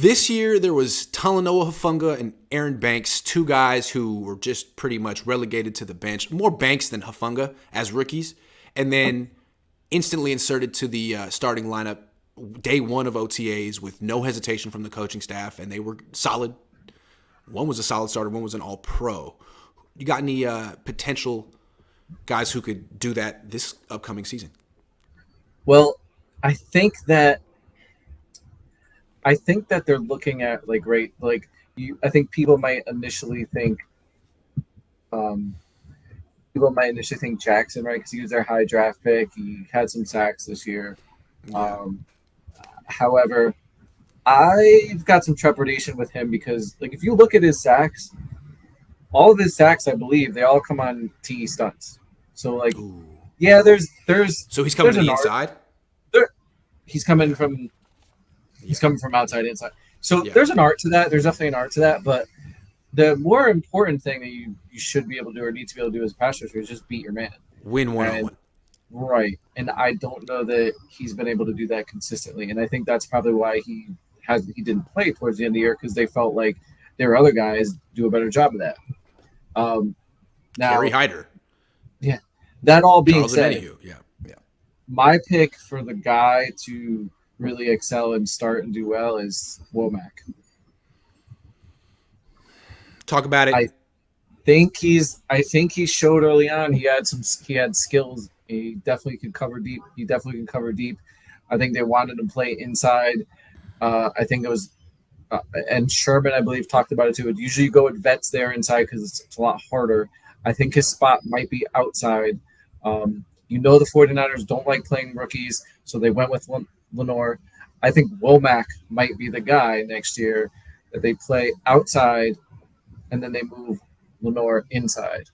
This year, there was Talanoa Hufanga and Aaron Banks, two guys who were just pretty much relegated to the bench. More Banks than Hufanga as rookies. And then instantly inserted to the starting lineup day one of OTAs with no hesitation from the coaching staff. And they were solid. One was a solid starter. One was an all-pro. You got any potential guys who could do that this upcoming season? Well, I think that they're looking at I think people might initially think Jackson, right? Because he was their high draft pick. He had some sacks this year. Yeah. However, I've got some trepidation with him because, like, if you look at his sacks, all of his sacks, I believe, they all come on TE stunts. So, like, Ooh. yeah, there's. So he's coming to the inside? He's coming from outside inside. So there's an art to that. There's definitely an art to that. But the more important thing that you should be able to do or need to be able to do as a pass rusher is just beat your man. Win one-on-one. Right. And I don't know that he's been able to do that consistently. And I think that's probably why he didn't play towards the end of the year, because they felt like there were other guys do a better job of that. Now, Gary Hyder. Yeah. That all being Charles said, Adeniju. Yeah. my pick for the guy to really excel and start and do well is Womack. Talk about it. I think he showed early on he had skills. He definitely could cover deep. I think they wanted him to play inside. I think it was and Sherman, I believe, talked about it too. Usually you go with vets there inside because it's a lot harder. I think his spot might be outside. The 49ers don't like playing rookies, so they went with Lenoir. I think Womack might be the guy next year that they play outside and then they move Lenoir inside.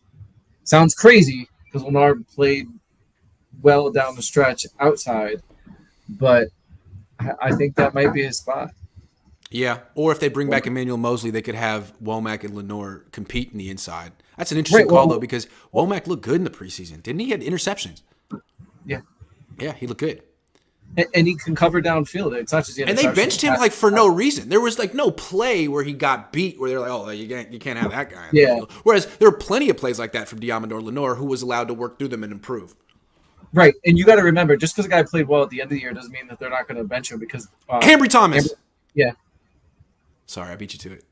Sounds crazy because Lenoir played well down the stretch outside, but I think that might be his spot. Yeah, or if they bring back Emmanuel Mosley, they could have Womack and Lenoir compete in the inside. That's an interesting call, though, because Womack looked good in the preseason. Didn't he? He had interceptions. Yeah. Yeah, he looked good. And he can cover downfield. It's not just the and they benched him for no reason. There was no play where he got beat where they're like, oh, you can't have that guy. Yeah. Whereas there were plenty of plays like that from Diamondor Lenoir who was allowed to work through them and improve. Right, and you got to remember, just because a guy played well at the end of the year doesn't mean that they're not going to bench him because Ambry Thomas. Yeah. Sorry, I beat you to it.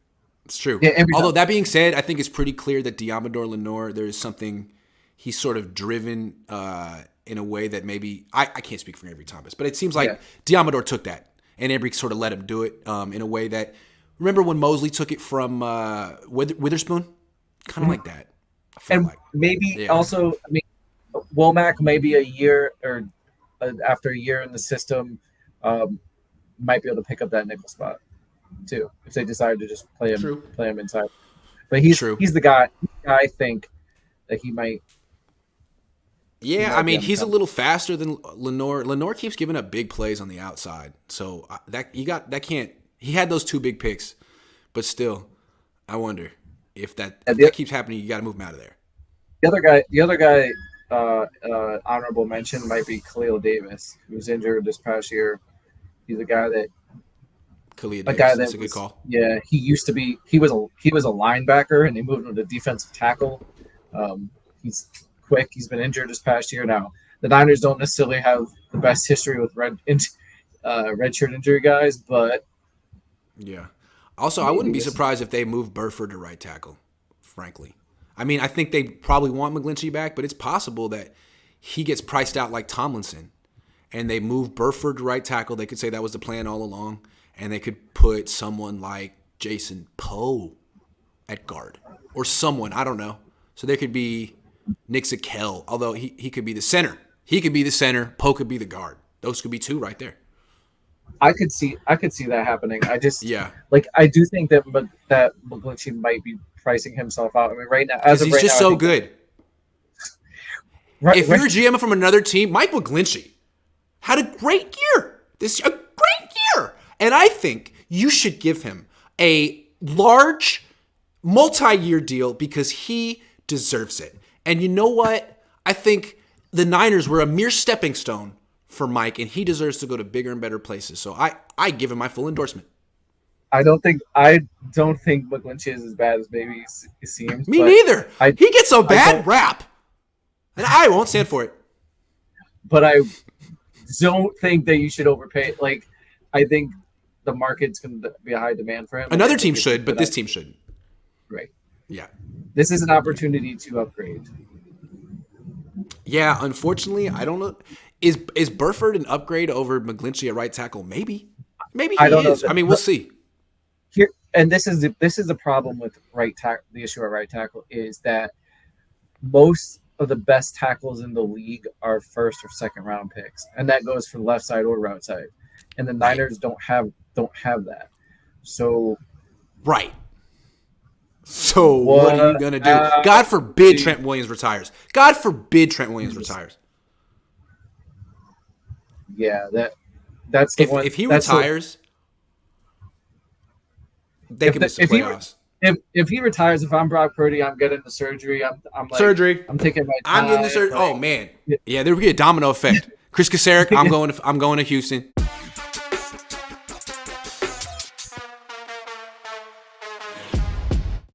It's true. Yeah, although that being said, I think it's pretty clear that Diamondor Lenoir, there is something he's sort of driven in a way that maybe I can't speak for Ambry Thomas, but it seems like Diamondor took that and Ambry sort of let him do it in a way that. Remember when Mosley took it from Witherspoon? Kind of like that. And maybe also, I mean, Womack maybe a year or after a year in the system might be able to pick up that nickel spot too if they decide to just play him inside. But he's the guy. I think that he might. Yeah, I mean, he's a little faster than Lenoir. Lenoir keeps giving up big plays on the outside, so he had those two big picks, but still, I wonder if that keeps happening. You got to move him out of there. The other guy. Honorable mention might be Khalil Davis, who was injured this past year. He's a guy that. That's a good call. Yeah, he was a linebacker, and they moved him to defensive tackle. He's quick. He's been injured this past year. Now the Niners don't necessarily have the best history with redshirt injury guys, but yeah. Also, I wouldn't be surprised if they move Burford to right tackle. Frankly. I mean, I think they probably want McGlinchey back, but it's possible that he gets priced out like Tomlinson, and they move Burford to right tackle. They could say that was the plan all along, and they could put someone like Jason Poe at guard or someone, I don't know. So there could be Nick Zakel, although he could be the center. He could be the center. Poe could be the guard. Those could be two right there. I could see that happening. I do think that McGlinchey might be pricing himself out. I mean, right now, he's just so good. If you're a GM from another team, Mike McGlinchey had a great year. A great year, and I think you should give him a large, multi-year deal because he deserves it. And you know what? I think the Niners were a mere stepping stone for Mike, and he deserves to go to bigger and better places. So I give him my full endorsement. I don't think McGlinchey is as bad as maybe he seems. Me but neither. I He gets a I bad don't rap, and I won't stand for it. but I don't think that you should overpay. Like, I think the market's going to be a high demand for him. And I Another think team it's a should, but good this team shouldn't. Right. Yeah. This is an opportunity to upgrade. Yeah, unfortunately, I don't know. Is Burford an upgrade over McGlinchey at right tackle? Maybe. Maybe I he don't know. is. I mean, we'll see. Here, and this is the problem with right tackle. The issue at right tackle is that most of the best tackles in the league are first or second round picks, and that goes for left side or right side. And the Right. Niners don't have that. So Right. So what are you going to do? God forbid Trent Williams retires. God forbid Trent Williams retires. Yeah, that's the one. If he That's retires, they can miss the playoffs. If he retires, if I'm Brock Purdy, I'm getting the surgery. I'm like, Surgery. I'm taking my time. I'm getting the surgery. Like, Oh man. Yeah, there would be a domino effect. Chris Kasarik, I'm going to Houston.